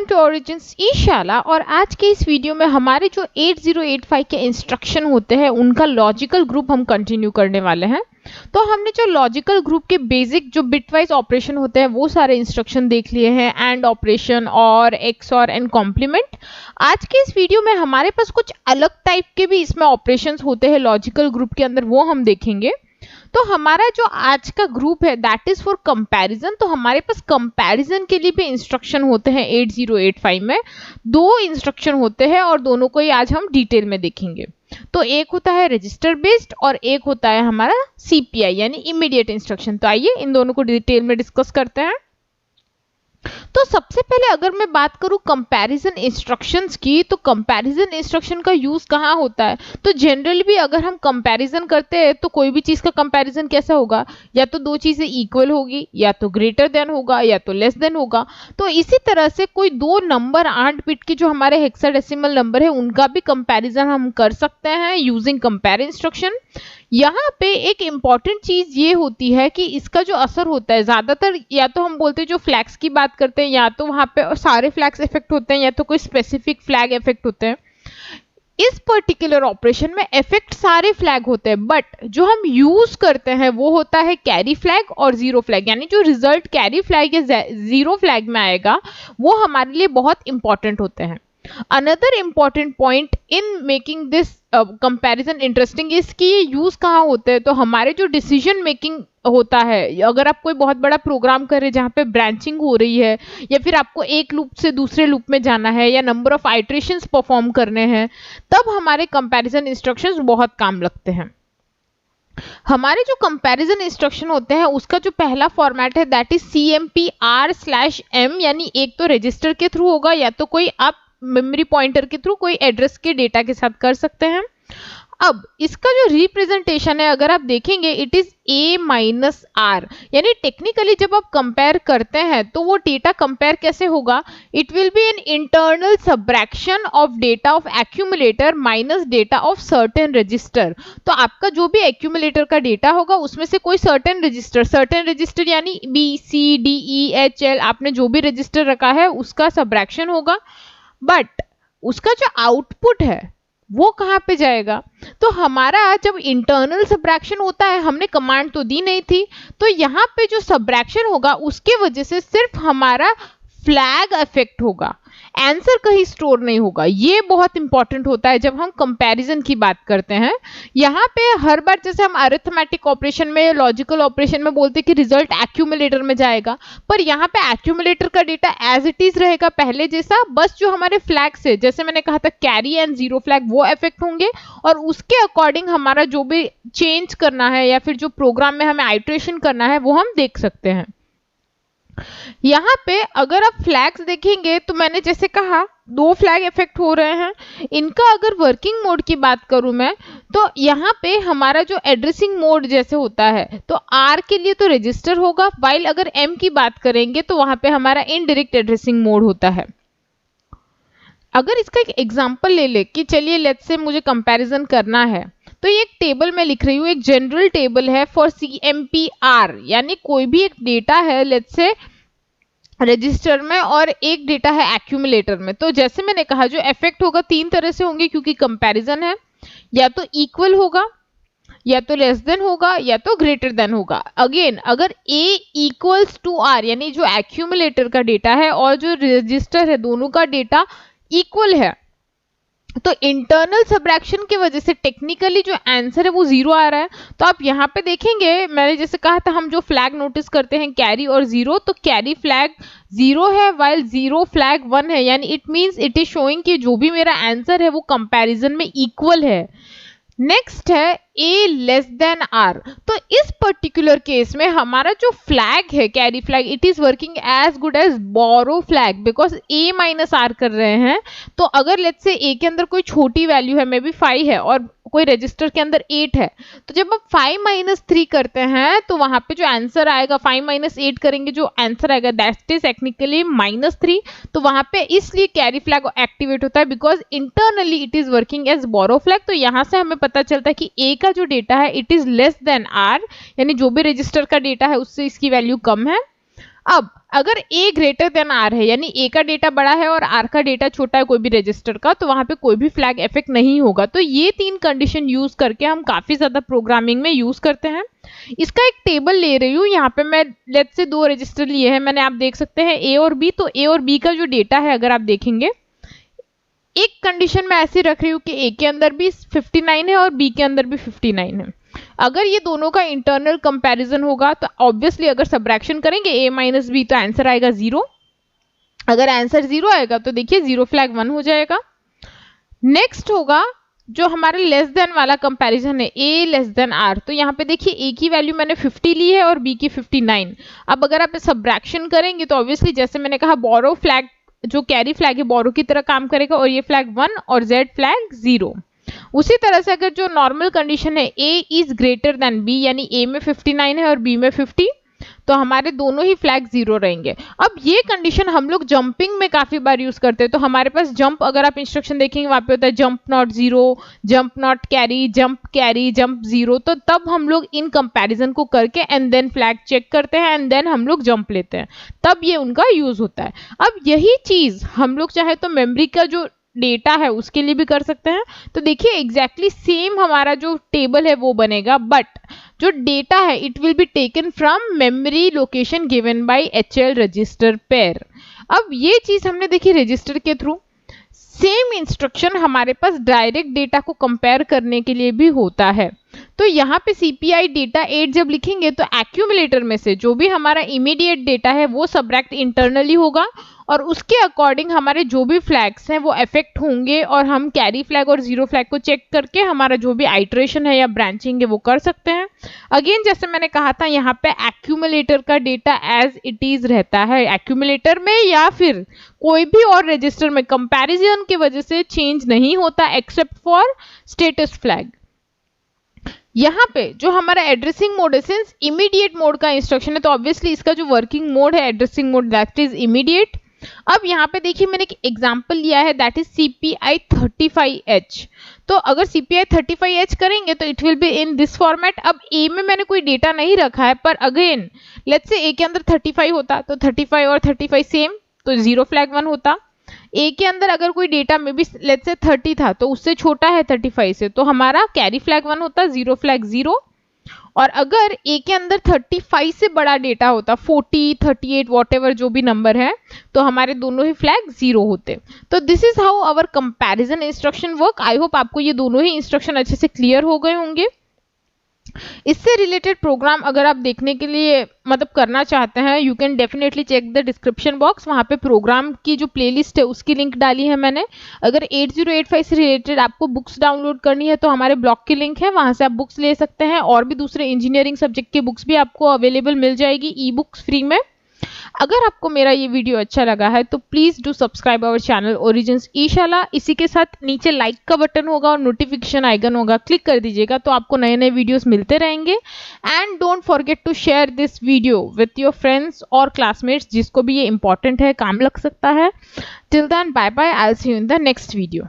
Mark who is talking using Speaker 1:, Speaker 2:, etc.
Speaker 1: Welcome to origins ईशाला। और आज के इस वीडियो में हमारे जो 8085 के इंस्ट्रक्शन होते हैं उनका लॉजिकल ग्रुप हम कंटिन्यू करने वाले हैं। तो हमने जो लॉजिकल ग्रुप के बेसिक जो बिटवाइज ऑपरेशन होते हैं वो सारे इंस्ट्रक्शन देख लिए हैं, एंड ऑपरेशन और एक्सऑर एंड कॉम्प्लीमेंट। आज के इस वीडियो में हमारे पास कुछ अलग टाइप के भी इसमें ऑपरेशंस होते हैं लॉजिकल ग्रुप के अंदर, वो हम देखेंगे। तो हमारा जो आज का ग्रुप है दैट इज फॉर कंपैरिजन। तो हमारे पास कंपैरिजन के लिए भी इंस्ट्रक्शन होते हैं 8085 में। दो इंस्ट्रक्शन होते हैं और दोनों को ही आज हम डिटेल में देखेंगे। तो एक होता है रजिस्टर बेस्ड और एक होता है हमारा सीपीआई यानी इमीडिएट इंस्ट्रक्शन। तो आइए इन दोनों को डिटेल में डिस्कस करते हैं। तो सबसे पहले अगर मैं बात करूं कंपैरिजन इंस्ट्रक्शंस की, तो कंपैरिजन इंस्ट्रक्शन का यूज कहाँ होता है? तो जनरली भी अगर हम कंपैरिजन करते हैं तो कोई भी चीज का कंपैरिजन कैसा होगा, या तो दो चीजें इक्वल होगी, या तो ग्रेटर देन होगा, या तो लेस देन होगा। तो इसी तरह से कोई दो नंबर 8 बिट के जो हमारे हेक्साडेसिमल नंबर है उनका भी कंपैरिजन हम कर सकते हैं यूजिंग कंपेयर इंस्ट्रक्शन। यहाँ पे एक इम्पॉर्टेंट चीज ये होती है कि इसका जो असर होता है ज्यादातर, या तो हम बोलते हैं जो फ्लैग्स की बात करते हैं, या तो वहां पे सारे फ्लैग्स इफेक्ट होते हैं, या तो कोई स्पेसिफिक फ्लैग इफेक्ट होते हैं। इस पर्टिकुलर ऑपरेशन में इफेक्ट सारे फ्लैग होते हैं, बट जो हम यूज करते हैं वो होता है कैरी फ्लैग और जीरो फ्लैग। यानी जो रिजल्ट कैरी फ्लैग या जीरो फ्लैग में आएगा वो हमारे लिए बहुत इंपॉर्टेंट होते हैं। Another important point in making this comparison interesting is कि ये यूज कहाँ होते हैं। तो हमारे जो डिसीजन मेकिंग होता है, अगर आप कोई बहुत बड़ा प्रोग्राम कर रहे हैं जहाँ पे ब्रांचिंग हो रही है, या फिर आपको एक लूप से दूसरे लूप में जाना है, या नंबर ऑफ आइट्रेशंस परफॉर्म करने हैं, तब हमारे कंपैरिजन इंस्ट्रक्शंस बहुत काम लगते हैं। हमारे जो कंपैरिजन इंस्ट्रक्शन होते हैं उसका जो पहला फॉर्मेट है दैट इज CMP_R/M, यानी एक तो रजिस्टर के थ्रू होगा, या तो कोई आप मेमोरी पॉइंटर के थ्रू कोई एड्रेस के डेटा के साथ कर सकते हैं। अब इसका जो रिप्रेजेंटेशन है अगर आप देखेंगे इट इज A-R, यानी टेक्निकली जब आप कंपेयर करते हैं तो वो डेटा कंपेयर कैसे होगा? It will be an internal subtraction of data of accumulator minus data of certain register. तो आपका जो भी एक्यूमुलेटर का डेटा होगा उसमें से कोई सर्टेन रजिस्टर यानी B-C-D-E-H-L आपने जो भी रजिस्टर रखा है उसका सब्ट्रैक्शन होगा, बट उसका जो आउटपुट है वो कहाँ पे जाएगा? तो हमारा जब इंटरनल सब्ट्रैक्शन होता है, हमने कमांड तो दी नहीं थी, तो यहाँ पे जो सब्ट्रैक्शन होगा उसके वजह से सिर्फ हमारा फ्लैग इफेक्ट होगा, आंसर कहीं स्टोर नहीं होगा। ये बहुत इंपॉर्टेंट होता है जब हम कंपैरिजन की बात करते हैं। यहाँ पे हर बार जैसे हम अरिथमेटिक ऑपरेशन में, लॉजिकल ऑपरेशन में बोलते हैं कि रिजल्ट एक्यूमुलेटर में जाएगा, पर यहाँ पे एक्यूमुलेटर का डेटा एज इट इज रहेगा पहले जैसा, बस जो हमारे फ्लैग्स है जैसे मैंने कहा था कैरी एंड जीरो फ्लैग वो इफेक्ट होंगे, और उसके अकॉर्डिंग हमारा जो भी चेंज करना है या फिर जो प्रोग्राम में हमें आइट्रेशन करना है वो हम देख सकते हैं। यहाँ पे अगर आप फ्लैग्स देखेंगे तो मैंने जैसे कहा दो फ्लैग इफेक्ट हो रहे हैं। इनका अगर वर्किंग मोड की बात करूं मैं, तो यहाँ पे हमारा जो एड्रेसिंग मोड जैसे होता है तो R के लिए तो रजिस्टर होगा, वाइल अगर M की बात करेंगे तो वहां पे हमारा इनडायरेक्ट एड्रेसिंग मोड होता है। अगर इसका एक एग्जांपल ले ले कि चलिए लेट्स से मुझे कंपैरिजन करना है, तो ये एक टेबल में लिख रही हूँ, एक जनरल टेबल है फॉर CMP_R, यानी कोई भी एक डेटा है लेट्स से रजिस्टर में और एक डेटा है एक्यूमुलेटर में। तो जैसे मैंने कहा जो इफेक्ट होगा तीन तरह से होंगे क्योंकि कंपैरिजन है, या तो इक्वल होगा, या तो लेस देन होगा, या तो ग्रेटर देन होगा। अगेन अगर A=R यानी जो एक्यूमुलेटर का डेटा है और जो रजिस्टर है दोनों का डेटा इक्वल है, तो इंटरनल सब्ट्रैक्शन की वजह से टेक्निकली जो आंसर है वो जीरो आ रहा है। तो आप यहाँ पे देखेंगे मैंने जैसे कहा था हम जो फ्लैग नोटिस करते हैं कैरी और जीरो, तो कैरी फ्लैग जीरो है वाइल जीरो फ्लैग 1 है, यानी it means it is showing कि जो भी मेरा आंसर है वो कंपैरिजन में इक्वल है। नेक्स्ट है A<R। तो इस पर्टिकुलर केस में हमारा जो फ्लैग है carry flag it is working as good as borrow flag because A-R कर रहे हैं। तो अगर लेट्स से A के अंदर कोई छोटी वैल्यू है, मे बी 5 है, और कोई रजिस्टर के अंदर 8 है, तो जब आप 5-3 करते हैं तो वहां पे जो आंसर आएगा 5-8 करेंगे जो आंसर आएगा दैट इज टेक्निकली -3। तो वहां पे इसलिए कैरी फ्लैग एक्टिवेट होता है because internally it is working as borrow flag. तो यहाँ से हमें पता चलता है कि A का जो डेटा है it is less than R, यानी जो भी रजिस्टर का डेटा है उससे इसकी वैल्यू कम है। अब अगर A ग्रेटर देन R है, यानी A का डेटा बड़ा है और R का डेटा छोटा है कोई भी रजिस्टर का, तो वहां पे कोई भी फ्लैग इफेक्ट नहीं होगा। तो ये 3 कंडीशन यूज करके हम काफी ज्यादा प्रोग्रामिंग में यूज करते हैं। इसका एक टेबल ले रही हूँ, यहाँ पे मैं लेट्स से 2 रजिस्टर लिए हैं मैंने, आप देख सकते हैं A और B। तो A और B का जो डेटा है अगर आप देखेंगे, एक कंडीशन मैं ऐसे रख रही हूँ कि A के अंदर भी 59 है और B के अंदर भी 59 है। अगर ये दोनों का इंटरनल कंपैरिजन होगा तो ऑब्वियसली अगर सब्ट्रैक्शन करेंगे A माइनस बी तो आंसर आएगा 0। अगर आंसर 0 आएगा तो देखिए 0 फ्लैग 1 हो जाएगा। नेक्स्ट होगा जो हमारे लेस देन वाला कंपैरिजन है, A लेस देन R। तो यहाँ पे देखिए A की वैल्यू मैंने 50 ली है और B की 59। अब अगर आप सब्ट्रैक्शन करेंगे तो ऑब्वियसली जैसे मैंने कहा बोरो फ्लैग जो कैरी फ्लैग है बोरो की तरह काम करेगा और ये फ्लैग 1 और Z फ्लैग 0। उसी तरह से अगर जो नॉर्मल कंडीशन है A is greater than B, यानी A में 59 है और B में 50, तो हमारे दोनों ही फ्लैग 0 रहेंगे। अब ये कंडीशन हम लोग जंपिंग में काफी बार यूज करते हैं। तो हमारे पास जंप, अगर आप इंस्ट्रक्शन देखेंगे वहां पे होता है jump not 0, jump not carry, jump 0। तो तब हम लोग इन कंपैरिजन को करके एंड देन फ्लैग चेक करते हैं एंड देन हम लोग जंप लेते हैं, तब ये उनका यूज होता है। अब यही चीज हम लोग चाहे तो मेमोरी का जो डेटा है उसके लिए भी कर सकते हैं। तो देखिए एग्जैक्टली सेम हमारा जो टेबल है वो बनेगा, बट जो डेटा है it will be taken from memory location given by HL register pair. अब ये चीज हमने देखी रजिस्टर के थ्रू। सेम इंस्ट्रक्शन हमारे पास डायरेक्ट डेटा को कंपेयर करने के लिए भी होता है। तो यहाँ पे CPI डेटा 8 जब लिखेंगे तो एक्यूमुलेटर में से जो भी हमारा इमीडिएट डेटा है वो सब्ट्रैक्ट इंटरनली होगा और उसके अकॉर्डिंग हमारे जो भी फ्लैग्स हैं वो अफेक्ट होंगे और हम कैरी फ्लैग और 0 फ्लैग को चेक करके हमारा जो भी आइटरेशन है या ब्रांचिंग है वो कर सकते हैं। अगेन जैसे मैंने कहा था यहाँ पे एक्यूमुलेटर का डेटा एज इट इज रहता है एक्यूमुलेटर में, या फिर कोई भी और रजिस्टर में कंपैरिजन की वजह से चेंज नहीं होता एक्सेप्ट फॉर स्टेटस फ्लैग। यहाँ पे जो हमारा एड्रेसिंग मोड है, सिंस इमीडिएट मोड का इंस्ट्रक्शन है तो ऑब्वियसली इसका जो वर्किंग मोड है addressing mode that is immediate. अब यहाँ पे देखिए मैंने एक एग्जांपल लिया है दैट इज CPI 35H। तो अगर CPI 35H करेंगे तो it will be in this format. अब A में मैंने कोई डेटा नहीं रखा है, पर अगेन लेट्स से A के अंदर 35 होता तो 35 और 35 सेम, तो 0 फ्लैग 1 होता। A के अंदर अगर कोई डेटा में भी लेट्स से 30 था तो उससे छोटा है 35 से, तो हमारा कैरी फ्लैग 1 होता, 0 फ्लैग 0। और अगर A के अंदर 35 से बड़ा डेटा होता 40, 38 वॉटेवर जो भी नंबर है, तो हमारे दोनों ही फ्लैग 0 होते। तो this is how our comparison instruction work. I hope आपको ये दोनों ही इंस्ट्रक्शन अच्छे से क्लियर हो गए होंगे। इससे रिलेटेड प्रोग्राम अगर आप देखने के लिए मतलब करना चाहते हैं, you can definitely check the description box. वहाँ पे प्रोग्राम की जो प्लेलिस्ट है उसकी लिंक डाली है मैंने। अगर 8085 से रिलेटेड आपको बुक्स डाउनलोड करनी है तो हमारे ब्लॉग की लिंक है, वहाँ से आप बुक्स ले सकते हैं। और भी दूसरे इंजीनियरिंग सब्जेक्ट की बुक्स भी आपको अवेलेबल मिल जाएगी ई बुक्स फ्री में। अगर आपको मेरा ये वीडियो अच्छा लगा है तो please do subscribe our channel Origins ईशाला। इसी के साथ नीचे लाइक का बटन होगा और नोटिफिकेशन आइकन होगा, क्लिक कर दीजिएगा तो आपको नए नए वीडियोस मिलते रहेंगे। And don't forget to share this video with your friends और क्लासमेट्स जिसको भी ये इंपॉर्टेंट है, काम लग सकता है। Till then bye bye, I will see you in the next video.